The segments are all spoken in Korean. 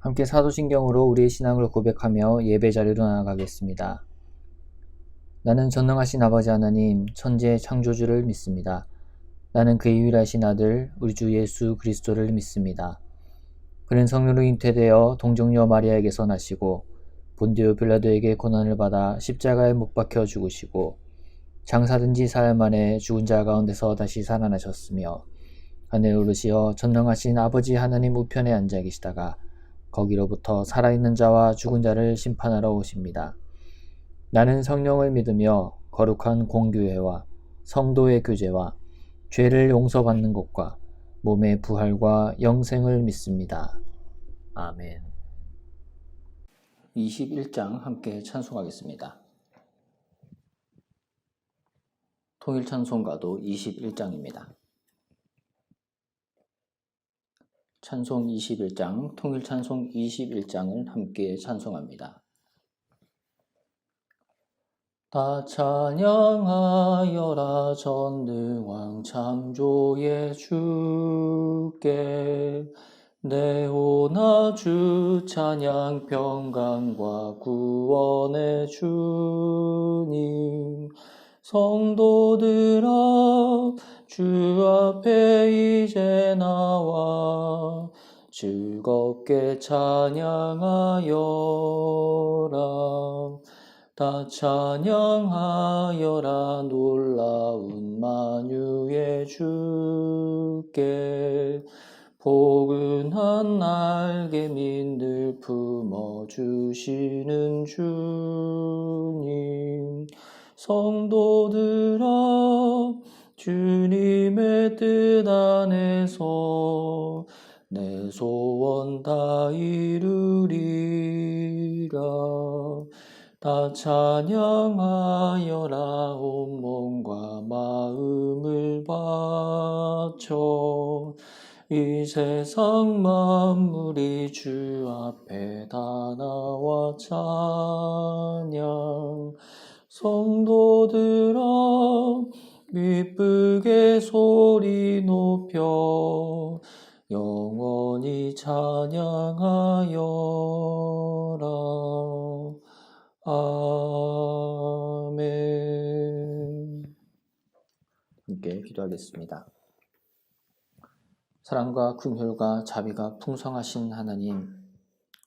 함께 사도신경으로 우리의 신앙을 고백하며 예배 자리로 나아가겠습니다. 나는 전능하신 아버지 하나님, 천지의 창조주를 믿습니다. 나는 그의 유일하신 아들, 우리 주 예수 그리스도를 믿습니다. 그는 성령으로 잉태되어 동정녀 마리아에게서 나시고 본디오 빌라도에게 고난을 받아 십자가에 못 박혀 죽으시고 장사된 지 사흘 만에 죽은 자 가운데서 다시 살아나셨으며 하늘 오르시어 전능하신 아버지 하나님 우편에 앉아 계시다가 거기로부터 살아있는 자와 죽은 자를 심판하러 오십니다. 나는 성령을 믿으며 거룩한 공교회와 성도의 교제와 죄를 용서받는 것과 몸의 부활과 영생을 믿습니다. 아멘. 21장 함께 찬송하겠습니다. 통일찬송가도 21장입니다. 찬송 21장, 통일찬송 21장을 함께 찬송합니다. 다 찬양하여라 전능왕 창조의 주께 내오나 주 찬양 평강과 구원의 주님 성도들아 주 앞에 이제 나와 즐겁게 찬양하여라. 다 찬양하여라 놀라운 만유의 주께 포근한 날개민들 품어주시는 주님 성도들아 주님의 뜻 안에서 내 소원 다 이루리라. 다 찬양하여라 온몸과 마음을 바쳐 이 세상 만물이 주 앞에 다 나와 찬양 성도들아 기쁘게 소리 높여 영원히 찬양하여라. 아멘. 함께 기도하겠습니다. 사랑과 긍휼과 자비가 풍성하신 하나님,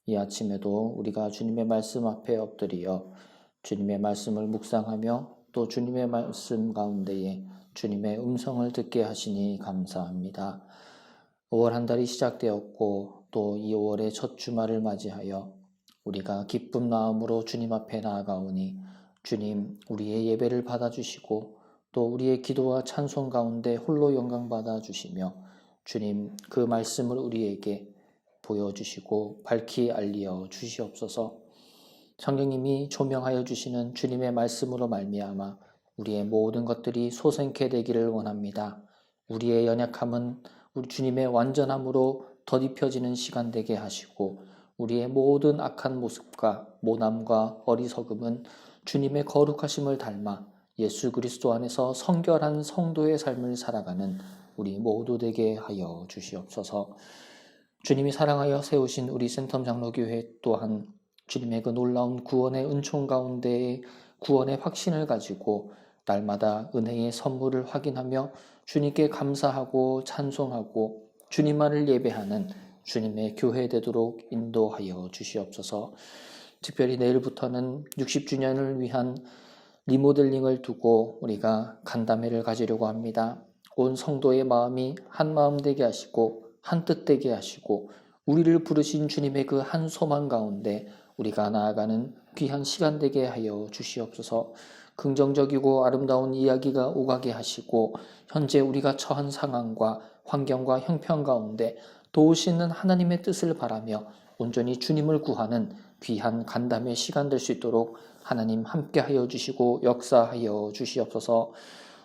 이 아침에도 우리가 주님의 말씀 앞에 엎드려 주님의 말씀을 묵상하며 또 주님의 말씀 가운데에 주님의 음성을 듣게 하시니 감사합니다. 5월 한 달이 시작되었고 또 이 5월의 첫 주말을 맞이하여 우리가 기쁜 마음으로 주님 앞에 나아가오니 주님 우리의 예배를 받아주시고 또 우리의 기도와 찬송 가운데 홀로 영광 받아주시며 주님 그 말씀을 우리에게 보여주시고 밝히 알려 주시옵소서. 성령님이 조명하여 주시는 주님의 말씀으로 말미암아 우리의 모든 것들이 소생케 되기를 원합니다. 우리의 연약함은 우리 주님의 완전함으로 덧입혀지는 시간 되게 하시고 우리의 모든 악한 모습과 모남과 어리석음은 주님의 거룩하심을 닮아 예수 그리스도 안에서 성결한 성도의 삶을 살아가는 우리 모두 되게 하여 주시옵소서. 주님이 사랑하여 세우신 우리 센텀 장로교회 또한 주님의 그 놀라운 구원의 은총 가운데에 구원의 확신을 가지고 날마다 은혜의 선물을 확인하며 주님께 감사하고 찬송하고 주님만을 예배하는 주님의 교회 되도록 인도하여 주시옵소서. 특별히 내일부터는 60주년을 위한 리모델링을 두고 우리가 간담회를 가지려고 합니다. 온 성도의 마음이 한 마음 되게 하시고 한 뜻 되게 하시고 우리를 부르신 주님의 그 한 소망 가운데 우리가 나아가는 귀한 시간 되게 하여 주시옵소서. 긍정적이고 아름다운 이야기가 오가게 하시고 현재 우리가 처한 상황과 환경과 형편 가운데 도우시는 하나님의 뜻을 바라며 온전히 주님을 구하는 귀한 간담회 시간 될 수 있도록 하나님 함께하여 주시고 역사하여 주시옵소서.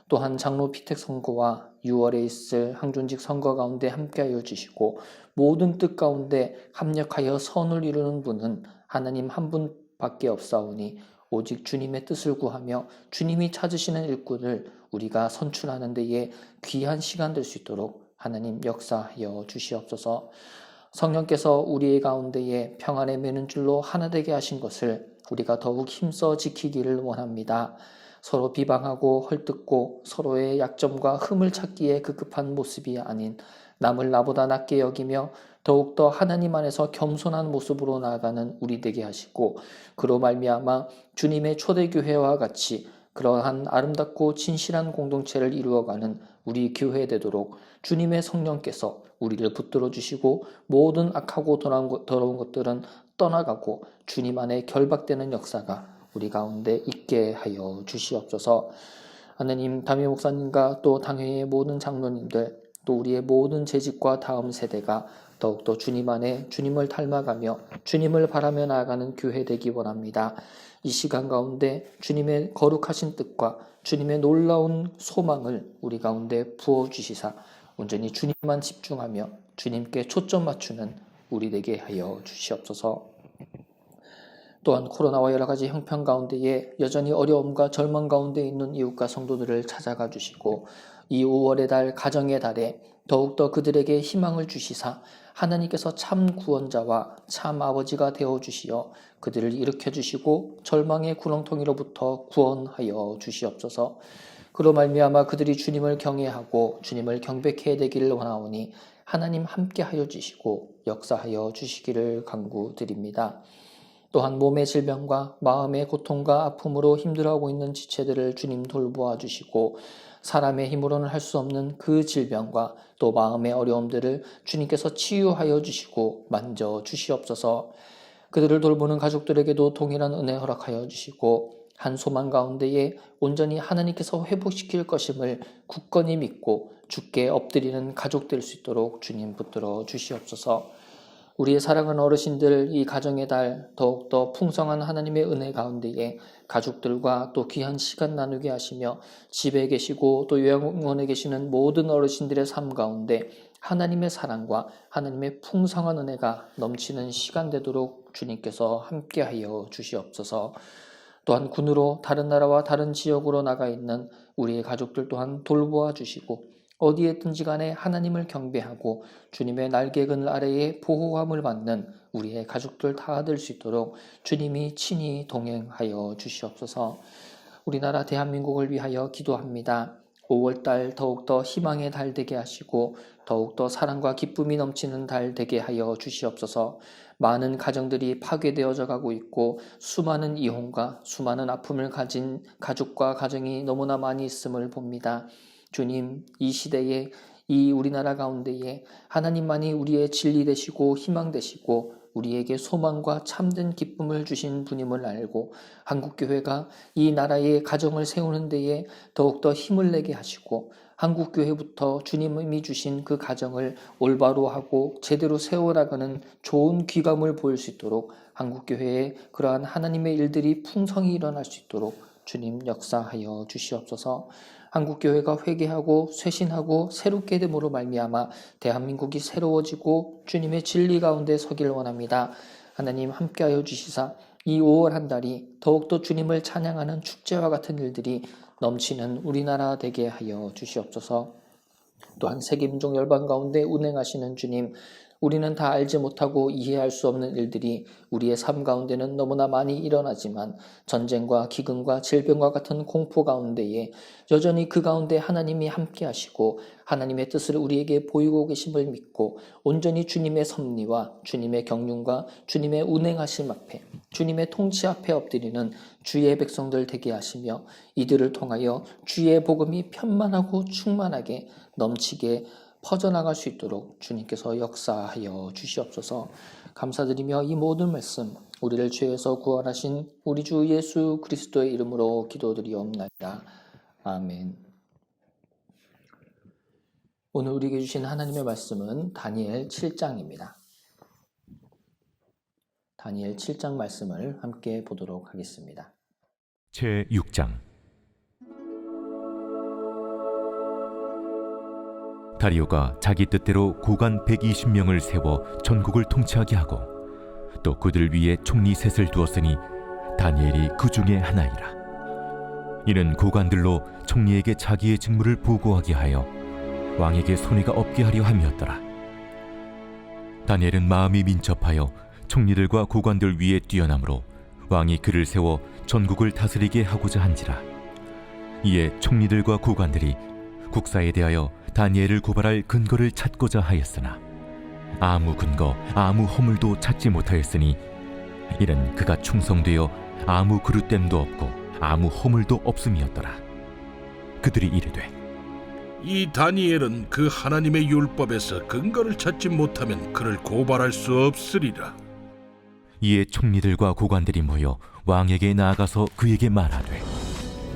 또한 장로 피택 선거와 6월에 있을 항존직 선거 가운데 함께하여 주시고 모든 뜻 가운데 합력하여 선을 이루는 분은 하나님 한 분밖에 없사오니 오직 주님의 뜻을 구하며 주님이 찾으시는 일꾼을 우리가 선출하는 데에 귀한 시간 될 수 있도록 하나님 역사하여 주시옵소서. 성령께서 우리의 가운데에 평안에 매는 줄로 하나 되게 하신 것을 우리가 더욱 힘써 지키기를 원합니다. 서로 비방하고 헐뜯고 서로의 약점과 흠을 찾기에 급급한 모습이 아닌 남을 나보다 낮게 여기며 더욱더 하나님 안에서 겸손한 모습으로 나아가는 우리 되게 하시고, 그로 말미암아 주님의 초대교회와 같이 그러한 아름답고 진실한 공동체를 이루어가는 우리 교회 되도록 주님의 성령께서 우리를 붙들어 주시고, 모든 악하고 더러운 것들은 떠나가고 주님 안에 결박되는 역사가 우리 가운데 있게 하여 주시옵소서. 하나님, 담임 목사님과 또 당회의 모든 장로님들, 또 우리의 모든 재직과 다음 세대가 더욱더 주님 안에 주님을 닮아가며 주님을 바라며 나아가는 교회 되기 원합니다. 이 시간 가운데 주님의 거룩하신 뜻과 주님의 놀라운 소망을 우리 가운데 부어주시사 온전히 주님만 집중하며 주님께 초점 맞추는 우리 되게 하여 주시옵소서. 또한 코로나와 여러 가지 형편 가운데에 여전히 어려움과 절망 가운데 있는 이웃과 성도들을 찾아가 주시고, 이 5월의 달 가정의 달에 더욱더 그들에게 희망을 주시사 하나님께서 참 구원자와 참 아버지가 되어 주시어 그들을 일으켜 주시고 절망의 구렁텅이로부터 구원하여 주시옵소서. 그로 말미암아 그들이 주님을 경외하고 주님을 경배해야 되기를 원하오니 하나님 함께하여 주시고 역사하여 주시기를 간구드립니다. 또한 몸의 질병과 마음의 고통과 아픔으로 힘들어하고 있는 지체들을 주님 돌보아 주시고, 사람의 힘으로는 할 수 없는 그 질병과 또 마음의 어려움들을 주님께서 치유하여 주시고 만져 주시옵소서. 그들을 돌보는 가족들에게도 동일한 은혜 허락하여 주시고, 한 소망 가운데에 온전히 하나님께서 회복시킬 것임을 굳건히 믿고 주께 엎드리는 가족 될 수 있도록 주님 붙들어 주시옵소서. 우리의 사랑하는 어르신들, 이 가정의 달 더욱더 풍성한 하나님의 은혜 가운데에 가족들과 또 귀한 시간 나누게 하시며, 집에 계시고 또 요양원에 계시는 모든 어르신들의 삶 가운데 하나님의 사랑과 하나님의 풍성한 은혜가 넘치는 시간 되도록 주님께서 함께하여 주시옵소서. 또한 군으로 다른 나라와 다른 지역으로 나가 있는 우리의 가족들 또한 돌보아 주시고, 어디에 있든지 간에 하나님을 경배하고 주님의 날개근 아래에 보호함을 받는 우리의 가족들 다 될 수 있도록 주님이 친히 동행하여 주시옵소서. 우리나라 대한민국을 위하여 기도합니다. 5월달 더욱더 희망의 달 되게 하시고 더욱더 사랑과 기쁨이 넘치는 달 되게 하여 주시옵소서. 많은 가정들이 파괴되어져 가고 있고 수많은 이혼과 수많은 아픔을 가진 가족과 가정이 너무나 많이 있음을 봅니다. 주님, 이 시대에 이 우리나라 가운데에 하나님만이 우리의 진리 되시고 희망 되시고 우리에게 소망과 참된 기쁨을 주신 분임을 알고 한국교회가 이 나라의 가정을 세우는 데에 더욱더 힘을 내게 하시고, 한국교회부터 주님이 주신 그 가정을 올바로 하고 제대로 세워나가는 좋은 귀감을 보일 수 있도록 한국교회에 그러한 하나님의 일들이 풍성히 일어날 수 있도록 주님 역사하여 주시옵소서. 한국교회가 회개하고 쇄신하고 새롭게 됨으로 말미암아 대한민국이 새로워지고 주님의 진리 가운데 서기를 원합니다. 하나님 함께하여 주시사 이 5월 한 달이 더욱더 주님을 찬양하는 축제와 같은 일들이 넘치는 우리나라 되게 하여 주시옵소서. 또한 세계민족 열방 가운데 운행하시는 주님, 우리는 다 알지 못하고 이해할 수 없는 일들이 우리의 삶 가운데는 너무나 많이 일어나지만 전쟁과 기근과 질병과 같은 공포 가운데에 여전히 그 가운데 하나님이 함께 하시고 하나님의 뜻을 우리에게 보이고 계심을 믿고 온전히 주님의 섭리와 주님의 경륜과 주님의 운행하심 앞에 주님의 통치 앞에 엎드리는 주의 백성들 되게 하시며, 이들을 통하여 주의 복음이 편만하고 충만하게 넘치게 퍼져나갈 수 있도록 주님께서 역사하여 주시옵소서. 감사드리며 이 모든 말씀 우리를 죄에서 구원하신 우리 주 예수 그리스도의 이름으로 기도드리옵나이다. 아멘. 오늘 우리에게 주신 하나님의 말씀은 다니엘 7장입니다. 다니엘 7장 말씀을 함께 보도록 하겠습니다. 제6장. 다리오가 자기 뜻대로 고관 120명을 세워 전국을 통치하게 하고 또 그들 위에 총리 셋을 두었으니 다니엘이 그 중에 하나이라. 이는 고관들로 총리에게 자기의 직무를 보고하게 하여 왕에게 손해가 없게 하려 함이었더라. 다니엘은 마음이 민첩하여 총리들과 고관들 위에 뛰어나므로 왕이 그를 세워 전국을 다스리게 하고자 한지라. 이에 총리들과 고관들이 국사에 대하여 다니엘을 고발할 근거를 찾고자 하였으나 아무 근거 아무 허물도 찾지 못하였으니 이는 그가 충성되어 아무 그릇됨도 없고 아무 허물도 없음이었더라. 그들이 이르되 이 다니엘은 그 하나님의 율법에서 근거를 찾지 못하면 그를 고발할 수 없으리라. 이에 총리들과 고관들이 모여 왕에게 나아가서 그에게 말하되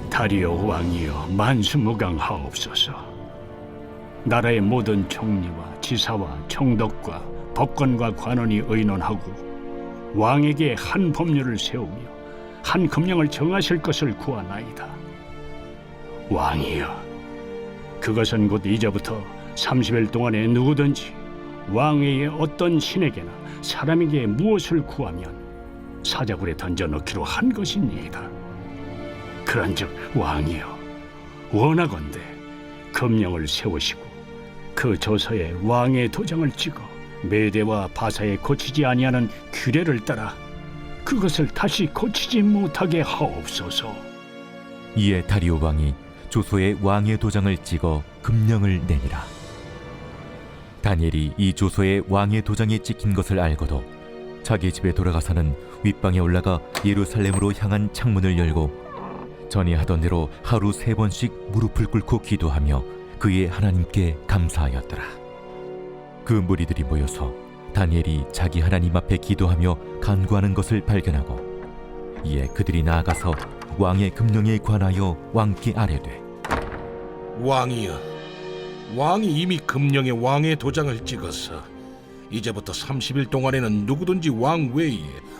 다리오 왕이여 만수무강하옵소서. 나라의 모든 총리와 지사와 총독과 법관과 관원이 의논하고 왕에게 한 법률을 세우며 한 금령을 정하실 것을 구하나이다. 왕이여, 그것은 곧 이제부터 30일 동안에 누구든지 왕외의 어떤 신에게나 사람에게 무엇을 구하면 사자굴에 던져넣기로 한 것이니이다. 그런즉 왕이여, 원하건대 금령을 세우시고 그 조서에 왕의 도장을 찍어 메대와 바사에 고치지 아니하는 규례를 따라 그것을 다시 고치지 못하게 하옵소서. 이에 다리오 왕이 조서에 왕의 도장을 찍어 금령을 내니라. 다니엘이 이 조서에 왕의 도장이 찍힌 것을 알고도 자기 집에 돌아가서는 윗방에 올라가 예루살렘으로 향한 창문을 열고 전에 하던 대로 하루 3번씩 무릎을 꿇고 기도하며 그의 하나님께 감사하였더라. 그 무리들이 모여서 다니엘이 자기 하나님 앞에 기도하며 간구하는 것을 발견하고 이에 그들이 나아가서 왕의 금령에 관하여 왕께 아뢰되 왕이여, 왕이 이미 금령에 왕의 도장을 찍어서 이제부터 30일 동안에는 누구든지 왕 외에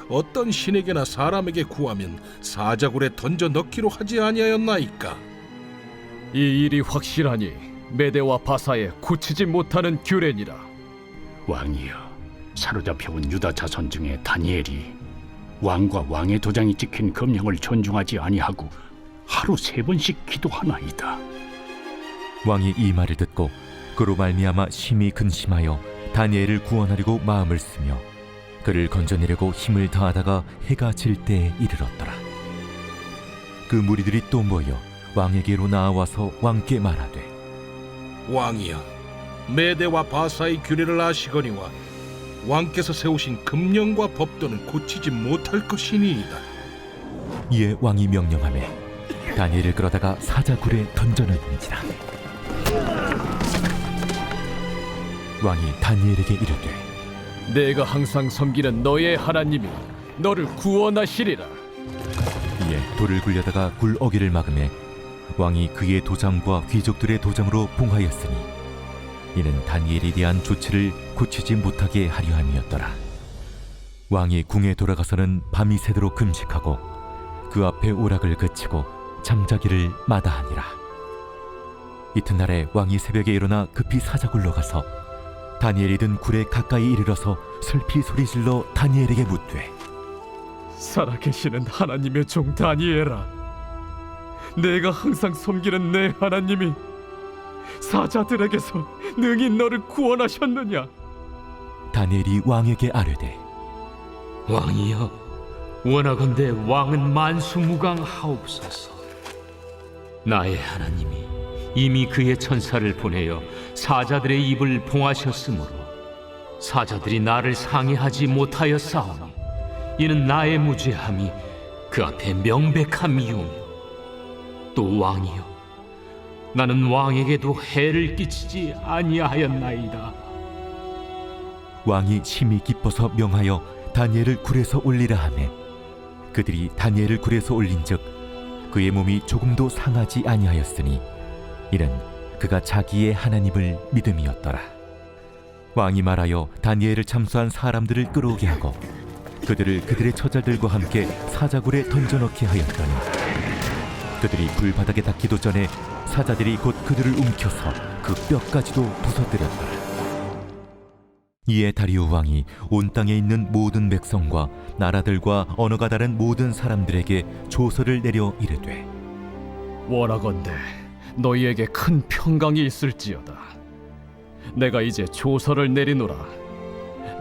어떤 신에게나 사람에게 구하면 사자굴에 던져 넣기로 하지 아니하였나이까? 이 일이 확실하니 메대와 바사에 고치지 못하는 규례니라. 왕이여, 사로잡혀온 유다 자손 중에 다니엘이 왕과 왕의 도장이 찍힌 금령을 존중하지 아니하고 하루 3번씩 기도하나이다. 왕이 이 말을 듣고 그로 말미암아 심히 근심하여 다니엘을 구원하려고 마음을 쓰며 그를 건져내려고 힘을 다하다가 해가 질 때에 이르렀더라. 그 무리들이 또 모여 왕에게로 나아와서 왕께 말하되 왕이여, 메대와 바사의 규례를 아시거니와 왕께서 세우신 금령과 법도는 고치지 못할 것이니이다. 이에 왕이 명령하매 다니엘을 끌어다가 사자굴에 던져넣은지라. 왕이 다니엘에게 이르되 내가 항상 섬기는 너의 하나님이 너를 구원하시리라. 이에 돌을 굴려다가 굴 어기를 막음에 왕이 그의 도장과 귀족들의 도장으로 봉하였으니 이는 다니엘에 대한 조치를 고치지 못하게 하려 함이었더라. 왕이 궁에 돌아가서는 밤이 새도록 금식하고 그 앞에 오락을 그치고 잠자기를 마다하니라. 이튿날에 왕이 새벽에 일어나 급히 사자굴로 가서 다니엘이 든 굴에 가까이 이르러서 슬피 소리질러 다니엘에게 묻되 살아계시는 하나님의 종 다니엘아, 내가 항상 섬기는 내 하나님이 사자들에게서 능히 너를 구원하셨느냐? 다니엘이 왕에게 아뢰되 왕이여, 원하건대 왕은 만수무강하옵소서. 나의 하나님이 이미 그의 천사를 보내어 사자들의 입을 봉하셨으므로 사자들이 나를 상해하지 못하였사오니 이는 나의 무죄함이 그 앞에 명백함이오며 또 왕이여, 나는 왕에게도 해를 끼치지 아니하였나이다. 왕이 심히 기뻐서 명하여 다니엘을 굴에서 올리라 하매 그들이 다니엘을 굴에서 올린즉 그의 몸이 조금도 상하지 아니하였으니 이는 그가 자기의 하나님을 믿음이었더라. 왕이 말하여 다니엘을 참수한 사람들을 끌어오게 하고 그들을 그들의 처자들과 함께 사자굴에 던져넣게 하였더니 그들이 불바닥에 닿기도 전에 사자들이 곧 그들을 움켜서 그 뼈까지도 부서뜨렸더라. 이에 다리오 왕이 온 땅에 있는 모든 백성과 나라들과 언어가 다른 모든 사람들에게 조서를 내려 이르되 원하건대 너희에게 큰 평강이 있을지어다. 내가 이제 조서를 내리노라.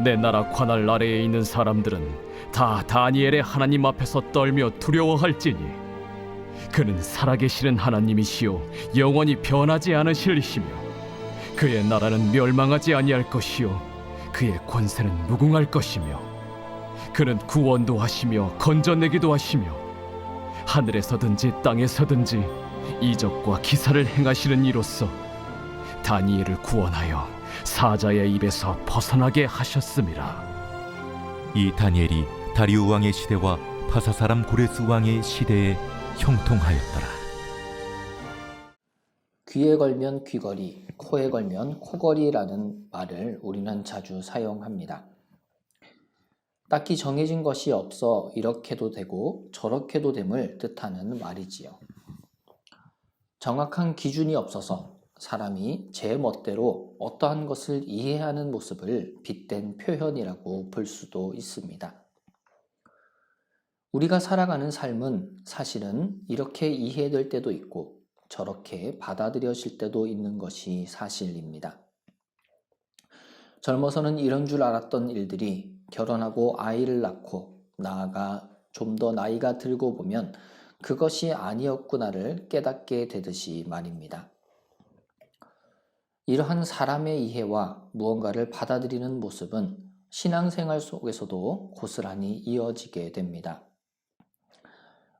내 나라 관할 아래에 있는 사람들은 다 다니엘의 하나님 앞에서 떨며 두려워할지니 그는 살아계시는 하나님이시요 영원히 변하지 않으실 이시며 그의 나라는 멸망하지 아니할 것이요 그의 권세는 무궁할 것이며 그는 구원도 하시며 건져내기도 하시며 하늘에서든지 땅에서든지 이적과 기사를 행하시는 이로써 다니엘을 구원하여 사자의 입에서 벗어나게 하셨음이라. 이 다니엘이 다리우 왕의 시대와 파사 사람 고레스 왕의 시대에 형통하였더라. 귀에 걸면 귀걸이, 코에 걸면 코걸이라는 말을 우리는 자주 사용합니다. 딱히 정해진 것이 없어 이렇게도 되고 저렇게도 됨을 뜻하는 말이지요. 정확한 기준이 없어서 사람이 제 멋대로 어떠한 것을 이해하는 모습을 빗댄 표현이라고 볼 수도 있습니다. 우리가 살아가는 삶은 사실은 이렇게 이해될 때도 있고 저렇게 받아들여질 때도 있는 것이 사실입니다. 젊어서는 이런 줄 알았던 일들이 결혼하고 아이를 낳고 나아가 좀 더 나이가 들고 보면 그것이 아니었구나를 깨닫게 되듯이 말입니다. 이러한 사람의 이해와 무언가를 받아들이는 모습은 신앙생활 속에서도 고스란히 이어지게 됩니다.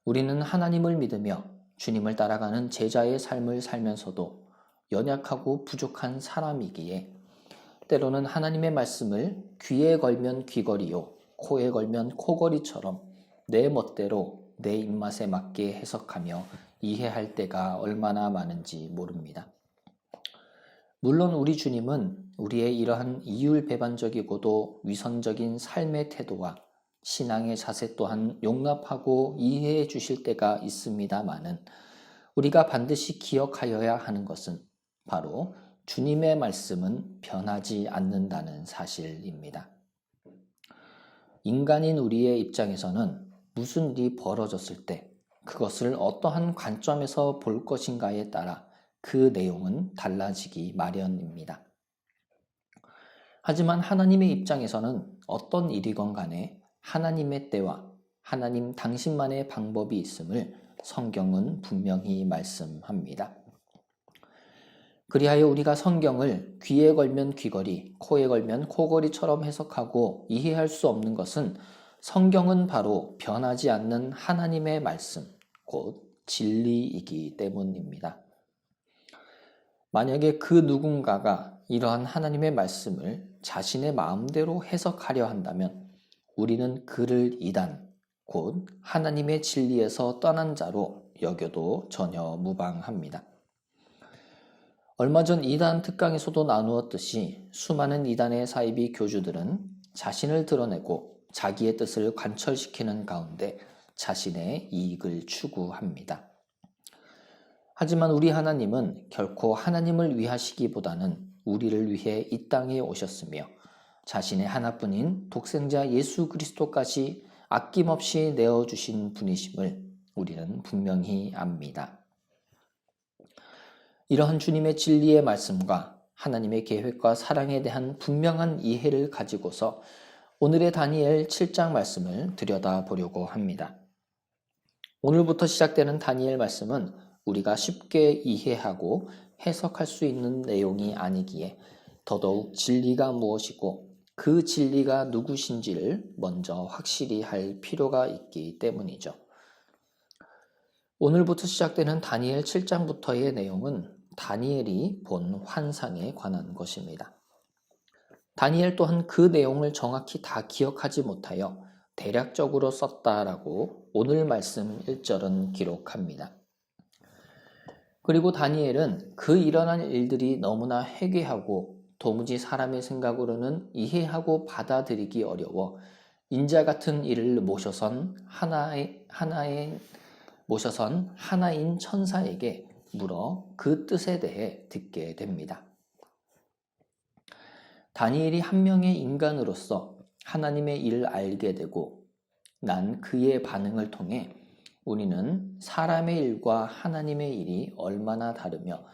우리는 하나님을 믿으며 주님을 따라가는 제자의 삶을 살면서도 연약하고 부족한 사람이기에 때로는 하나님의 말씀을 귀에 걸면 귀걸이요, 코에 걸면 코걸이처럼 내 멋대로 내 입맛에 맞게 해석하며 이해할 때가 얼마나 많은지 모릅니다. 물론 우리 주님은 우리의 이러한 이율배반적이고도 위선적인 삶의 태도와 신앙의 자세 또한 용납하고 이해해 주실 때가 있습니다마는 우리가 반드시 기억하여야 하는 것은 바로 주님의 말씀은 변하지 않는다는 사실입니다. 인간인 우리의 입장에서는 무슨 일이 벌어졌을 때 그것을 어떠한 관점에서 볼 것인가에 따라 그 내용은 달라지기 마련입니다. 하지만 하나님의 입장에서는 어떤 일이건 간에 하나님의 때와 하나님 당신만의 방법이 있음을 성경은 분명히 말씀합니다. 그리하여 우리가 성경을 귀에 걸면 귀걸이, 코에 걸면 코걸이처럼 해석하고 이해할 수 없는 것은 성경은 바로 변하지 않는 하나님의 말씀, 곧 진리이기 때문입니다. 만약에 그 누군가가 이러한 하나님의 말씀을 자신의 마음대로 해석하려 한다면 우리는 그를 이단, 곧 하나님의 진리에서 떠난 자로 여겨도 전혀 무방합니다. 얼마 전 이단 특강에서도 나누었듯이 수많은 이단의 사이비 교주들은 자신을 드러내고 자기의 뜻을 관철시키는 가운데 자신의 이익을 추구합니다. 하지만 우리 하나님은 결코 하나님을 위하시기보다는 우리를 위해 이 땅에 오셨으며 자신의 하나뿐인 독생자 예수 그리스도까지 아낌없이 내어주신 분이심을 우리는 분명히 압니다. 이러한 주님의 진리의 말씀과 하나님의 계획과 사랑에 대한 분명한 이해를 가지고서 오늘의 다니엘 7장 말씀을 들여다보려고 합니다. 오늘부터 시작되는 다니엘 말씀은 우리가 쉽게 이해하고 해석할 수 있는 내용이 아니기에 더더욱 진리가 무엇이고 그 진리가 누구신지를 먼저 확실히 할 필요가 있기 때문이죠. 오늘부터 시작되는 다니엘 7장부터의 내용은 다니엘이 본 환상에 관한 것입니다. 다니엘 또한 그 내용을 정확히 다 기억하지 못하여 대략적으로 썼다라고 오늘 말씀 1절은 기록합니다. 그리고 다니엘은 그 일어난 일들이 너무나 회개하고 도무지 사람의 생각으로는 이해하고 받아들이기 어려워 인자 같은 이를 모셔선 하나인 천사에게 물어 그 뜻에 대해 듣게 됩니다. 다니엘이 한 명의 인간으로서 하나님의 일을 알게 되고 난 그의 반응을 통해 우리는 사람의 일과 하나님의 일이 얼마나 다르며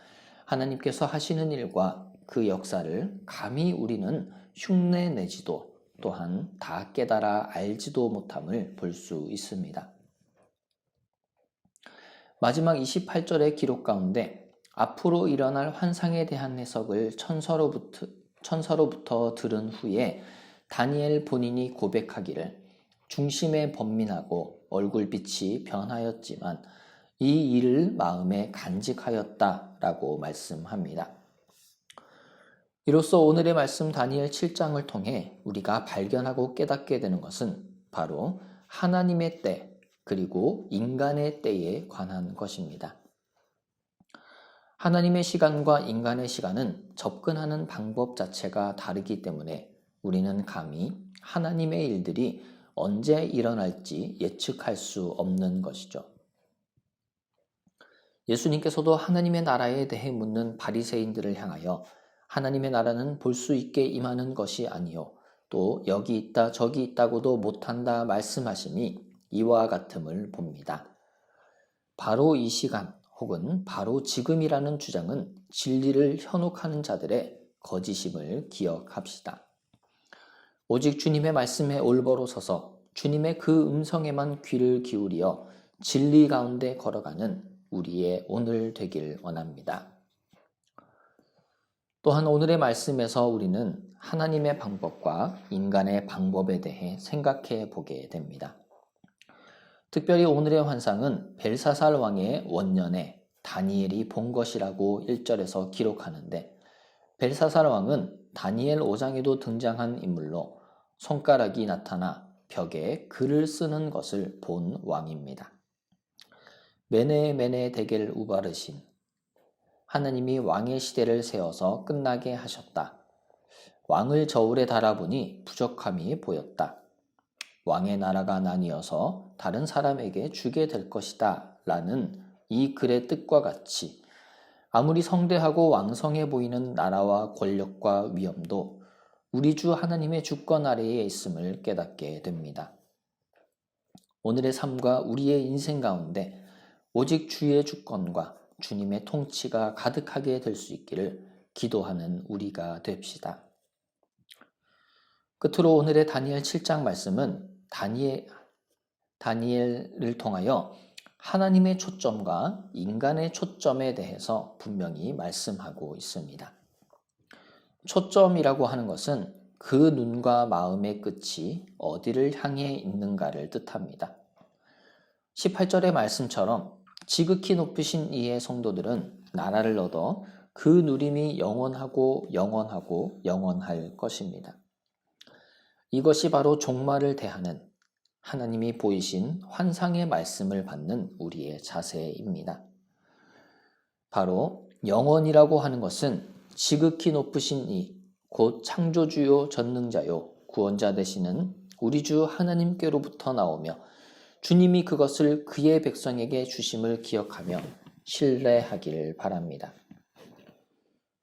하나님께서 하시는 일과 그 역사를 감히 우리는 흉내내지도 또한 다 깨달아 알지도 못함을 볼 수 있습니다. 마지막 28절의 기록 가운데 앞으로 일어날 환상에 대한 해석을 천사로부터 들은 후에 다니엘 본인이 고백하기를 중심에 번민하고 얼굴빛이 변하였지만 이 일을 마음에 간직하였다라고 말씀합니다. 이로써 오늘의 말씀 다니엘 7장을 통해 우리가 발견하고 깨닫게 되는 것은 바로 하나님의 때 그리고 인간의 때에 관한 것입니다. 하나님의 시간과 인간의 시간은 접근하는 방법 자체가 다르기 때문에 우리는 감히 하나님의 일들이 언제 일어날지 예측할 수 없는 것이죠. 예수님께서도 하나님의 나라에 대해 묻는 바리새인들을 향하여 하나님의 나라는 볼 수 있게 임하는 것이 아니요 또 여기 있다 저기 있다고도 못한다 말씀하시니 이와 같음을 봅니다. 바로 이 시간 혹은 바로 지금이라는 주장은 진리를 현혹하는 자들의 거짓임을 기억합시다. 오직 주님의 말씀에 올바로 서서 주님의 그 음성에만 귀를 기울여 진리 가운데 걸어가는 우리의 오늘 되길 원합니다. 또한 오늘의 말씀에서 우리는 하나님의 방법과 인간의 방법에 대해 생각해 보게 됩니다. 특별히 오늘의 환상은 벨사살 왕의 원년에 다니엘이 본 것이라고 1절에서 기록하는데 벨사살 왕은 다니엘 5장에도 등장한 인물로 손가락이 나타나 벽에 글을 쓰는 것을 본 왕입니다. 메네 데겔 우바르신 하나님이 왕의 시대를 세워서 끝나게 하셨다. 왕을 저울에 달아보니 부족함이 보였다. 왕의 나라가 나뉘어서 다른 사람에게 주게 될 것이다 라는 이 글의 뜻과 같이 아무리 성대하고 왕성해 보이는 나라와 권력과 위엄도 우리 주 하나님의 주권 아래에 있음을 깨닫게 됩니다. 오늘의 삶과 우리의 인생 가운데 오직 주의 주권과 주님의 통치가 가득하게 될 수 있기를 기도하는 우리가 됩시다. 끝으로 오늘의 다니엘 7장 말씀은 다니엘을 통하여 하나님의 초점과 인간의 초점에 대해서 분명히 말씀하고 있습니다. 초점이라고 하는 것은 그 눈과 마음의 끝이 어디를 향해 있는가를 뜻합니다. 18절의 말씀처럼 지극히 높으신 이의 성도들은 나라를 얻어 그 누림이 영원하고 영원할 것입니다. 이것이 바로 종말을 대하는 하나님이 보이신 환상의 말씀을 받는 우리의 자세입니다. 바로 영원이라고 하는 것은 지극히 높으신 이, 곧 창조주요 전능자요 구원자 되시는 우리 주 하나님께로부터 나오며 주님이 그것을 그의 백성에게 주심을 기억하며 신뢰하기를 바랍니다.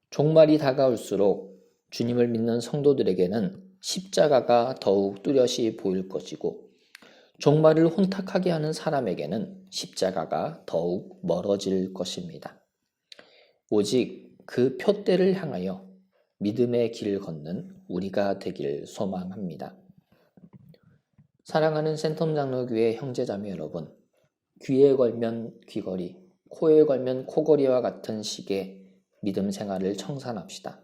종말이 다가올수록 주님을 믿는 성도들에게는 십자가가 더욱 뚜렷이 보일 것이고 종말을 혼탁하게 하는 사람에게는 십자가가 더욱 멀어질 것입니다. 오직 그 표대를 향하여 믿음의 길을 걷는 우리가 되길 소망합니다. 사랑하는 센텀 장로교회 형제자매 여러분, 귀에 걸면 귀걸이, 코에 걸면 코걸이와 같은 식의 믿음 생활을 청산합시다.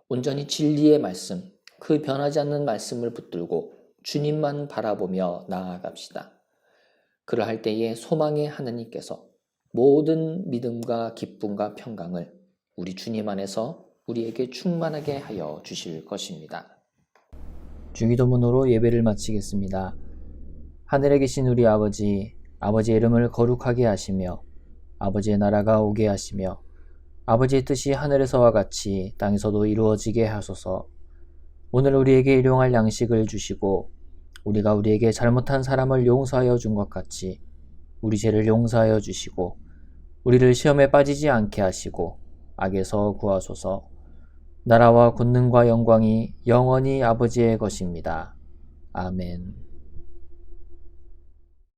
온전히 진리의 말씀, 그 변하지 않는 말씀을 붙들고 주님만 바라보며 나아갑시다. 그러할 때에 소망의 하나님께서 모든 믿음과 기쁨과 평강을 우리 주님 안에서 우리에게 충만하게 하여 주실 것입니다. 중기도문으로 예배를 마치겠습니다. 하늘에 계신 우리 아버지, 아버지의 이름을 거룩하게 하시며 아버지의 나라가 오게 하시며 아버지의 뜻이 하늘에서와 같이 땅에서도 이루어지게 하소서. 오늘 우리에게 일용할 양식을 주시고 우리가 우리에게 잘못한 사람을 용서하여 준 것 같이 우리 죄를 용서하여 주시고 우리를 시험에 빠지지 않게 하시고 악에서 구하소서. 나라와 권능과 영광이 영원히 아버지의 것입니다. 아멘.